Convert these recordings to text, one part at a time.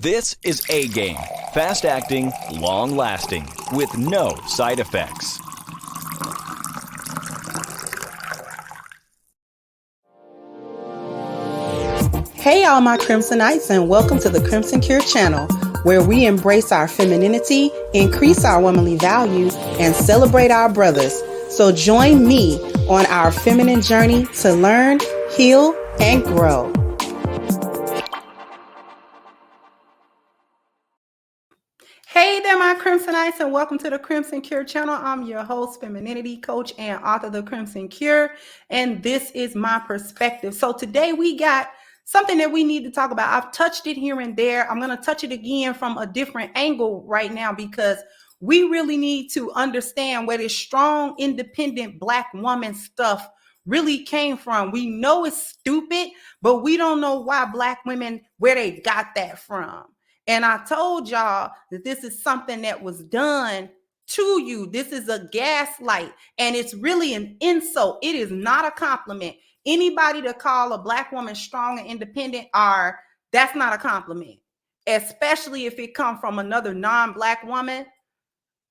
This is A Game, fast acting, long lasting, with no side effects. Hey all my Crimsonites, and welcome to the Crimson Cure channel, where we embrace our femininity, increase our womanly values, and celebrate our brothers. So join me on our feminine journey to learn, heal, and grow. Hey there, my Crimsonites, and welcome to the Crimson Cure channel. I'm your host, femininity coach, and author of the Crimson Cure, and this is my perspective. So today we got something that we need to talk about. I've touched it here and there. I'm going to touch it again from a different angle right now because we really need to understand where this strong, independent Black woman stuff really came from. We know it's stupid, but we don't know why Black women, where they got that from. And I told y'all that this is something that was done to you. This is a gaslight, and it's really an insult. It is not a compliment. Anybody to call a Black woman strong and independent, that's not a compliment, especially if it comes from another non-Black woman.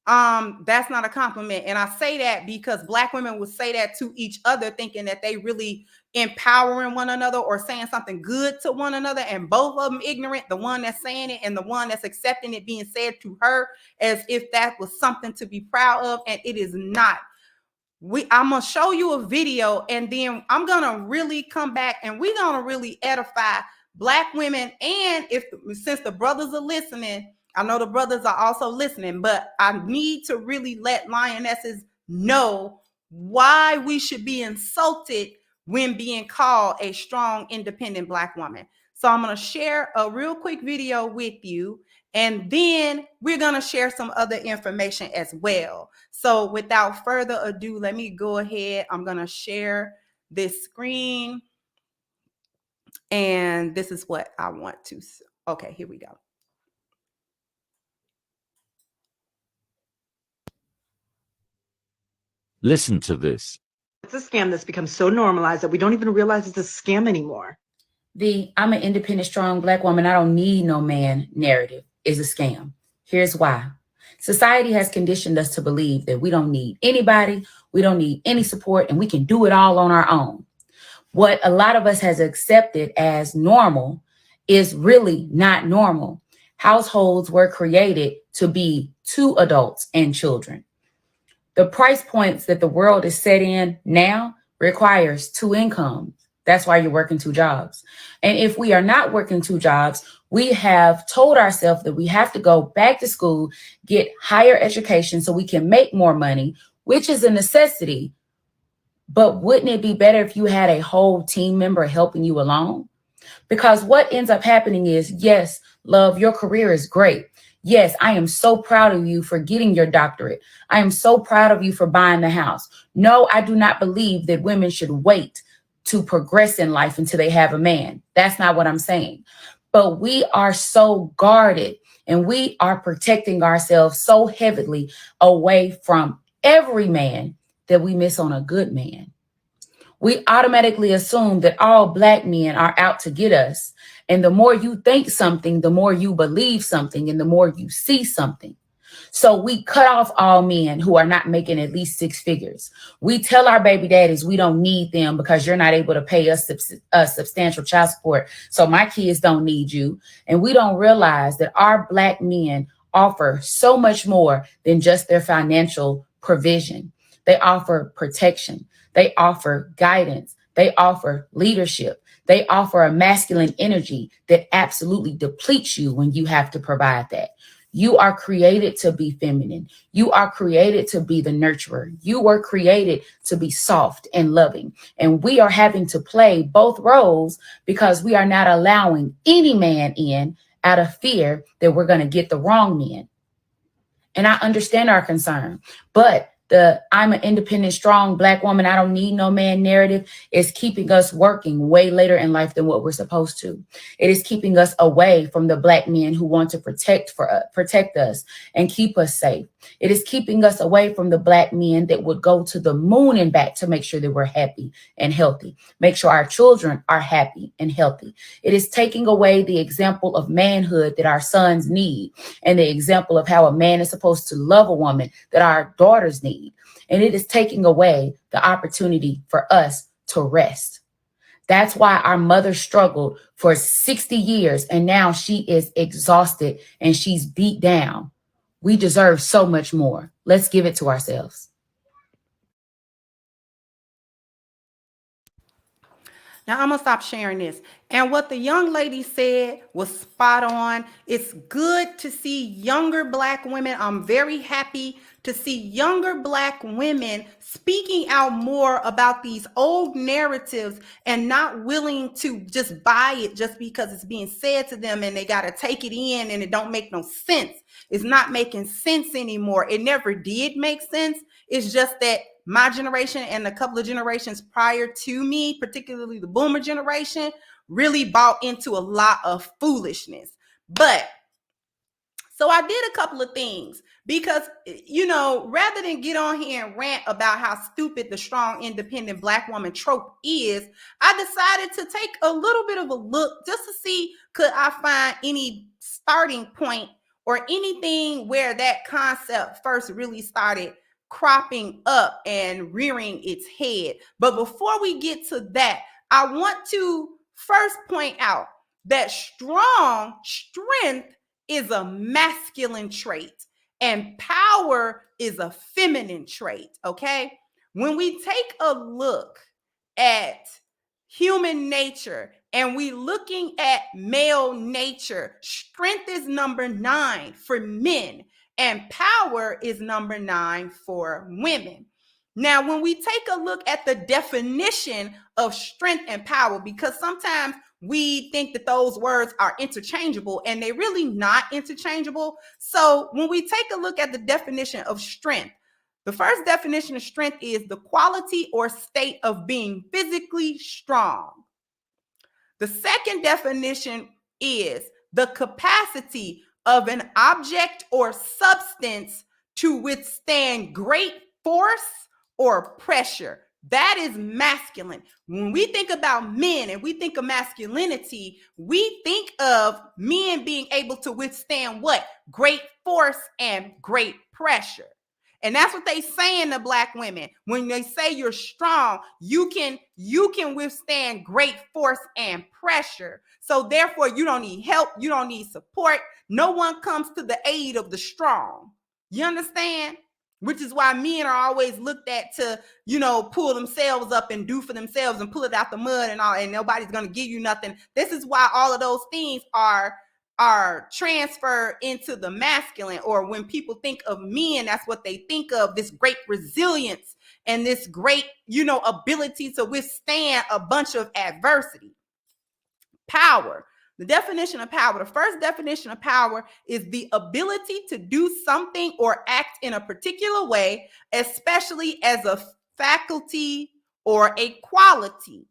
That's not a compliment. And I say that because Black women would say that to each other, thinking that they really empowering one another or saying something good to one another, and both of them ignorant, the one that's saying it and the one that's accepting it being said to her as if that was something to be proud of, and it is not. I'm gonna show you a video, and then I'm gonna really come back and we're gonna really edify Black women. And since the brothers are listening, I know the brothers are also listening, but I need to really let lionesses know why we should be insulted when being called a strong, independent Black woman. So I'm going to share a real quick video with you, and then we're going to share some other information as well. So without further ado, let me go ahead. I'm going to share this screen, and this is what I want to. Okay, here we go. Listen to this. It's a scam that's become so normalized that we don't even realize it's a scam anymore. I'm an independent, strong Black woman, I don't need no man narrative is a scam. Here's why. Society has conditioned us to believe that we don't need anybody, we don't need any support, and we can do it all on our own. What a lot of us has accepted as normal is really not normal. Households were created to be two adults and children. The price points that the world is set in now requires two incomes. That's why you're working two jobs. And if we are not working two jobs, we have told ourselves that we have to go back to school, get higher education so we can make more money, which is a necessity. But wouldn't it be better if you had a whole team member helping you along? Because what ends up happening is, yes, love, your career is great. Yes, I am so proud of you for getting your doctorate. I am so proud of you for buying the house. No, I do not believe that women should wait to progress in life until they have a man. That's not what I'm saying. But we are so guarded and we are protecting ourselves so heavily away from every man that we miss on a good man. We automatically assume that all Black men are out to get us. And the more you think something, the more you believe something, and the more you see something. So we cut off all men who are not making at least six figures. We tell our baby daddies we don't need them because you're not able to pay us substantial child support. So my kids don't need you. And we don't realize that our Black men offer so much more than just their financial provision. They offer protection. They offer guidance. They offer leadership. They offer a masculine energy that absolutely depletes you when you have to provide that. You are created to be feminine. You are created to be the nurturer. You were created to be soft and loving. And we are having to play both roles because we are not allowing any man in out of fear that we're going to get the wrong men. And I understand our concern, but The I'm an independent, strong Black woman, I don't need no man narrative is keeping us working way later in life than what we're supposed to. It is keeping us away from the Black men who want to protect us and keep us safe. It is keeping us away from the Black men that would go to the moon and back to make sure that we're happy and healthy, make sure our children are happy and healthy. It is taking away the example of manhood that our sons need and the example of how a man is supposed to love a woman that our daughters need. And it is taking away the opportunity for us to rest. That's why our mother struggled for 60 years and now she is exhausted and she's beat down. We deserve so much more. Let's give it to ourselves. Now I'm gonna stop sharing this. And what the young lady said was spot on. It's good to see younger Black women. I'm very happy to see younger Black women speaking out more about these old narratives and not willing to just buy it just because it's being said to them and they got to take it in and it don't make no sense. It's not making sense anymore. It never did make sense. It's just that my generation and a couple of generations prior to me, particularly the boomer generation, really bought into a lot of foolishness. But so I did a couple of things because, rather than get on here and rant about how stupid the strong, independent Black woman trope is, I decided to take a little bit of a look just to see could I find any starting point or anything where that concept first really started cropping up and rearing its head. But before we get to that, I want to first point out that strength is a masculine trait and power is a feminine trait, okay? When we take a look at human nature and we looking at male nature, strength is number 9 for men and power is number 9 for women. Now, when we take a look at the definition of strength and power, because sometimes we think that those words are interchangeable and they're really not interchangeable. So when we take a look at the definition of strength, the first definition of strength is the quality or state of being physically strong. The second definition is the capacity of an object or substance to withstand great force or pressure. That is masculine. When we think about men and we think of masculinity, we think of men being able to withstand what? Great force and great pressure. And that's what they saying to Black women. When they say you're strong, you can withstand great force and pressure. So therefore, you don't need help. You don't need support. No one comes to the aid of the strong. You understand? Which is why men are always looked at to, pull themselves up and do for themselves and pull it out the mud and all, and nobody's going to give you nothing. This is why all of those things are transferred into the masculine, or when people think of men, that's what they think of, this great resilience and this great, ability to withstand a bunch of adversity. Power. The definition of power, the first definition of power is the ability to do something or act in a particular way, especially as a faculty or a quality.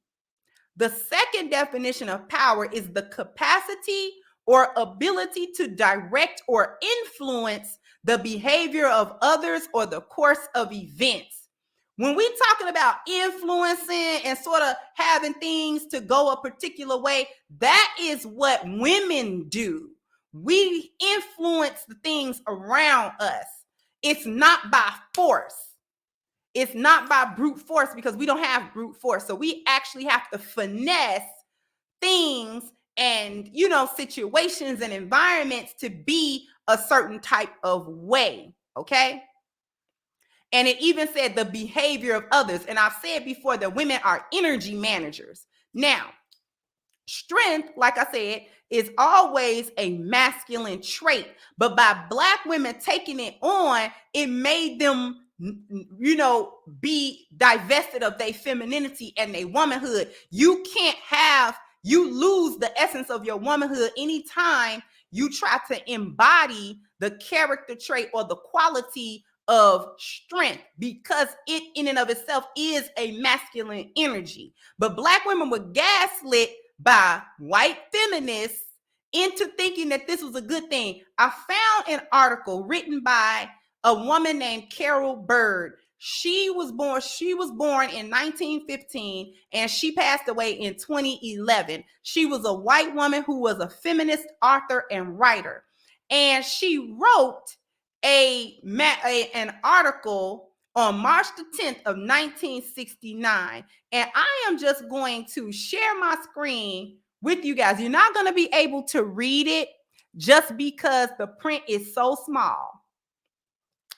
The second definition of power is the capacity or ability to direct or influence the behavior of others or the course of events. When we're talking about influencing and sort of having things to go a particular way, that is what women do. We influence the things around us. It's not by force. It's not by brute force, because we don't have brute force. So we actually have to finesse things and, situations and environments to be a certain type of way, okay? And it even said the behavior of others. And I've said before that women are energy managers. Now, strength, like I said, is always a masculine trait. But by Black women taking it on, it made them, be divested of their femininity and their womanhood. You lose the essence of your womanhood anytime you try to embody the character trait or the quality of strength because it in and of itself is a masculine energy. But Black women were gaslit by white feminists into thinking that this was a good thing. I found an article written by a woman named Carol Bird. She was born in 1915 and she passed away in 2011. She was a white woman who was a feminist author and writer. And she wrote an article on March the 10th of 1969. And I am just going to share my screen with you guys. You're not going to be able to read it just because the print is so small.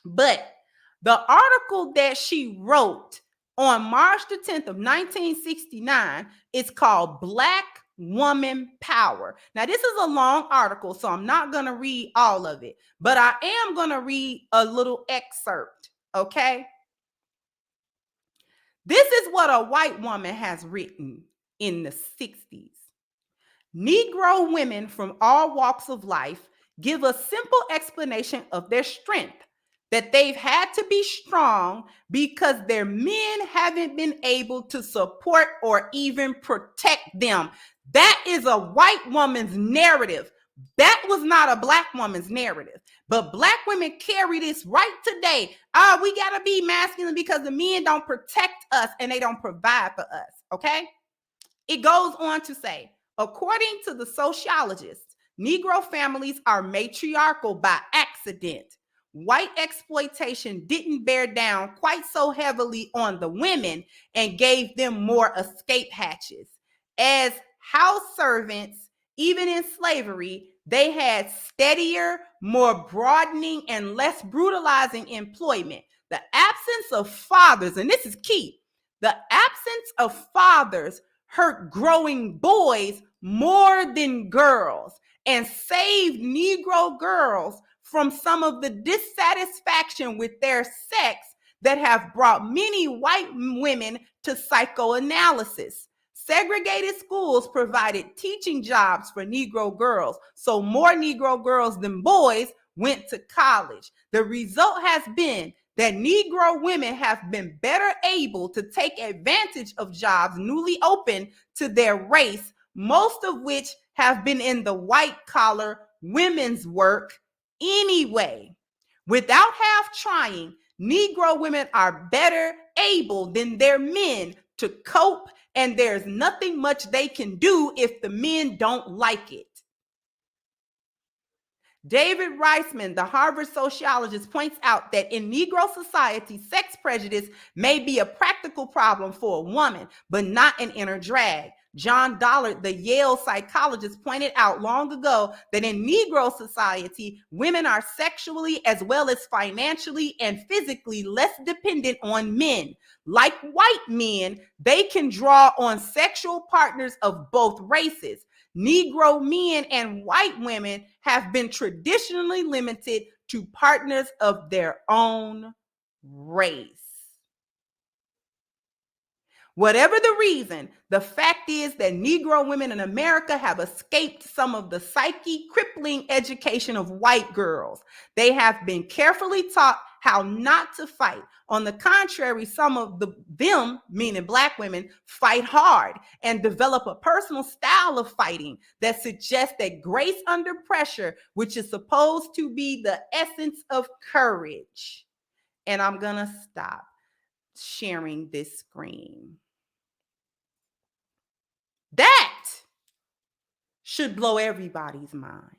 But the article that she wrote on March the 10th of 1969 is called Black Woman Power. Now, this is a long article, so I'm not going to read all of it, but I am going to read a little excerpt, okay? This is what a white woman has written in the 60s. Negro women from all walks of life give a simple explanation of their strength, that they've had to be strong because their men haven't been able to support or even protect them. That is a white woman's narrative. That was not a Black woman's narrative. But Black women carry this right today. We got to be masculine because the men don't protect us and they don't provide for us, okay? It goes on to say, according to the sociologists, Negro families are matriarchal by accident. White exploitation didn't bear down quite so heavily on the women and gave them more escape hatches. As house servants, even in slavery, they had steadier, more broadening, and less brutalizing employment. The absence of fathers, and this is key, the absence of fathers hurt growing boys more than girls and saved Negro girls from some of the dissatisfaction with their sex that have brought many white women to psychoanalysis. Segregated schools provided teaching jobs for Negro girls, so more Negro girls than boys went to college. The result has been that Negro women have been better able to take advantage of jobs newly open to their race, most of which have been in the white-collar women's work anyway. Without half trying, Negro women are better able than their men to cope, and there's nothing much they can do if the men don't like it. David Reisman, the Harvard sociologist, points out that in Negro society, sex prejudice may be a practical problem for a woman, but not an inner drag. John Dollard, the Yale psychologist, pointed out long ago that in Negro society, women are sexually as well as financially and physically less dependent on men. Like white men, they can draw on sexual partners of both races. Negro men and white women have been traditionally limited to partners of their own race. Whatever the reason, the fact is that Negro women in America have escaped some of the psyche crippling education of white girls. They have been carefully taught how not to fight. On the contrary, some of them, meaning Black women, fight hard and develop a personal style of fighting that suggests that grace under pressure, which is supposed to be the essence of courage. And I'm going to stop sharing this screen. That should blow everybody's mind.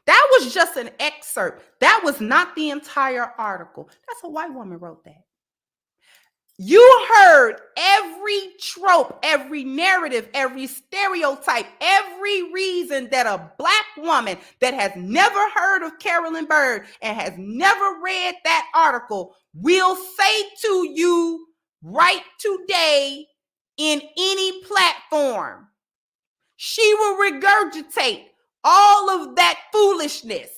That was just an excerpt. That was not the entire article. That's a white woman wrote that. You heard every trope, every narrative, every stereotype, every reason that a Black woman that has never heard of Carolyn Bird and has never read that article will say to you right today in any platform. She will regurgitate all of that foolishness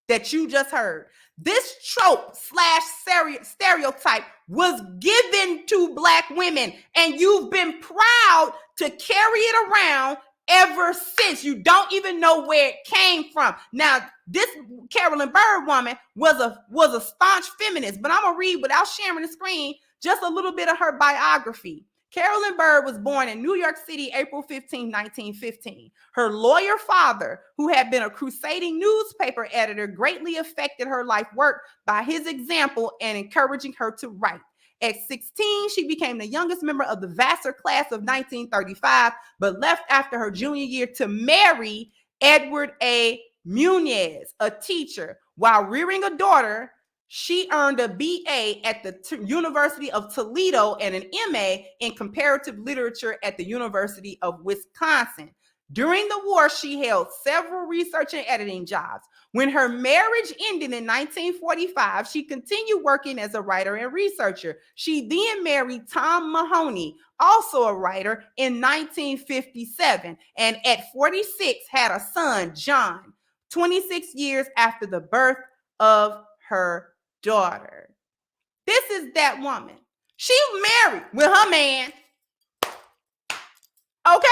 that you just heard. This trope / stereotype was given to Black women, and you've been proud to carry it around ever since. You don't even know where it came from. Now, this Carolyn Byrd woman was a staunch feminist, but I'm going to read, without sharing the screen, just a little bit of her biography. Carolyn Byrd was born in New York City, April 15, 1915. Her lawyer father, who had been a crusading newspaper editor, greatly affected her life work by his example and encouraging her to write. At 16, she became the youngest member of the Vassar class of 1935, but left after her junior year to marry Edward A. Muniz, a teacher. While rearing a daughter, she earned a BA at the University of Toledo and an MA in comparative literature at the University of Wisconsin. During the war, she held several research and editing jobs. When her marriage ended in 1945, she continued working as a writer and researcher. She then married Tom Mahoney, also a writer, in 1957, and at 46 had a son, John, 26 years after the birth of her daughter. This is that woman. She married with her man. Okay?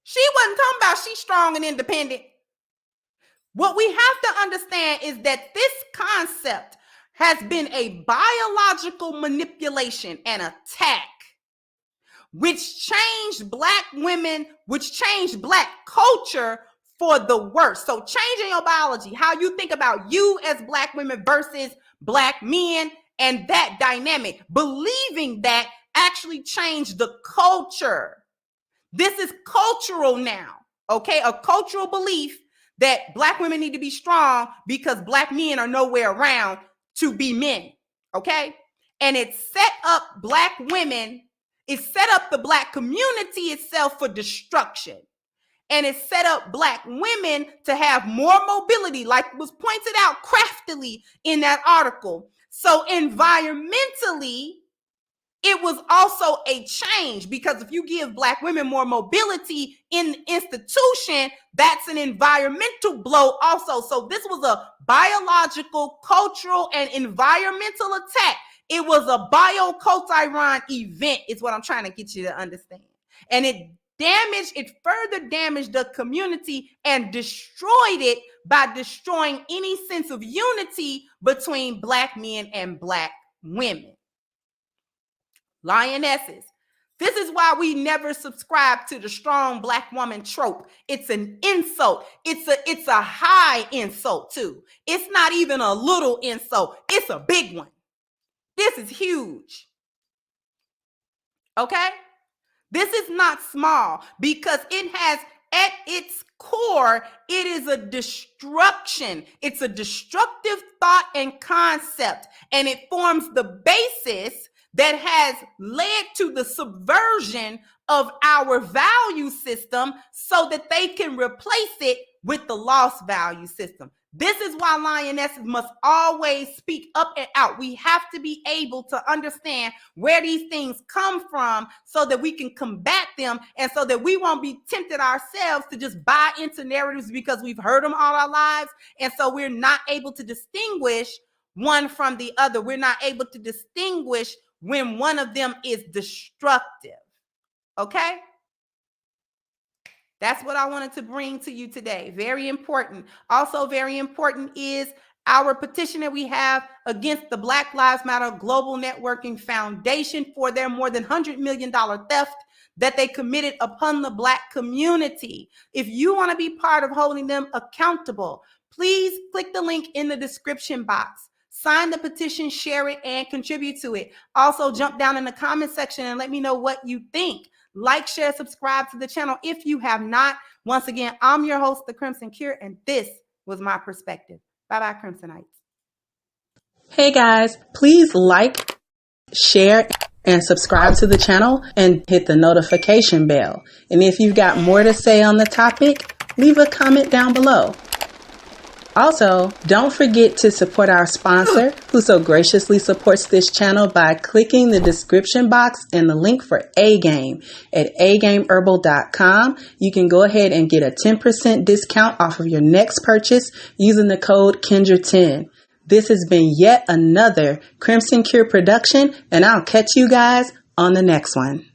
She wasn't talking about she's strong and independent. What we have to understand is that this concept has been a biological manipulation and attack, which changed Black women, which changed Black culture for the worse. So changing your biology, how you think about you as Black women versus Black men, and that dynamic, believing that actually changed the culture. This is cultural now, okay? A cultural belief that Black women need to be strong because Black men are nowhere around to be men, okay? And it set up Black women, it set up the Black community itself for destruction. And it set up Black women to have more mobility, like was pointed out craftily in that article. So environmentally, it was also a change, because if you give Black women more mobility in the institution, that's an environmental blow also. So this was a biological, cultural, and environmental attack. It was a bio-cultiron event, is what I'm trying to get you to understand. And it further damaged the community and destroyed it by destroying any sense of unity between Black men and Black women. Lionesses. This is why we never subscribe to the strong Black woman trope. It's an insult. It's a high insult too. It's not even a little insult. It's a big one. This is huge. Okay? This is not small, because it has at its core, it is a destruction. It's a destructive thought and concept, and it forms the basis that has led to the subversion of our value system so that they can replace it with the lost value system. This is why lionesses must always speak up and out. We have to be able to understand where these things come from so that we can combat them, and so that we won't be tempted ourselves to just buy into narratives because we've heard them all our lives. And so we're not able to distinguish one from the other. We're not able to distinguish when one of them is destructive. Okay? That's what I wanted to bring to you today. Very important. Also very important is our petition that we have against the Black Lives Matter Global Networking Foundation for their more than $100 million theft that they committed upon the Black community. If you want to be part of holding them accountable, please click the link in the description box. Sign the petition, share it, and contribute to it. Also, jump down in the comment section and let me know what you think. Like, share, subscribe to the channel if you have not. Once again, I'm your host, The Crimson Cure, and this was my perspective. Bye-bye, Crimsonites. Hey guys, please like, share, and subscribe to the channel and hit the notification bell. And if you've got more to say on the topic, leave a comment down below. Also, don't forget to support our sponsor, who so graciously supports this channel by clicking the description box and the link for A-Game at agameherbal.com. You can go ahead and get a 10% discount off of your next purchase using the code Kendra10. This has been yet another Crimson Cure production, and I'll catch you guys on the next one.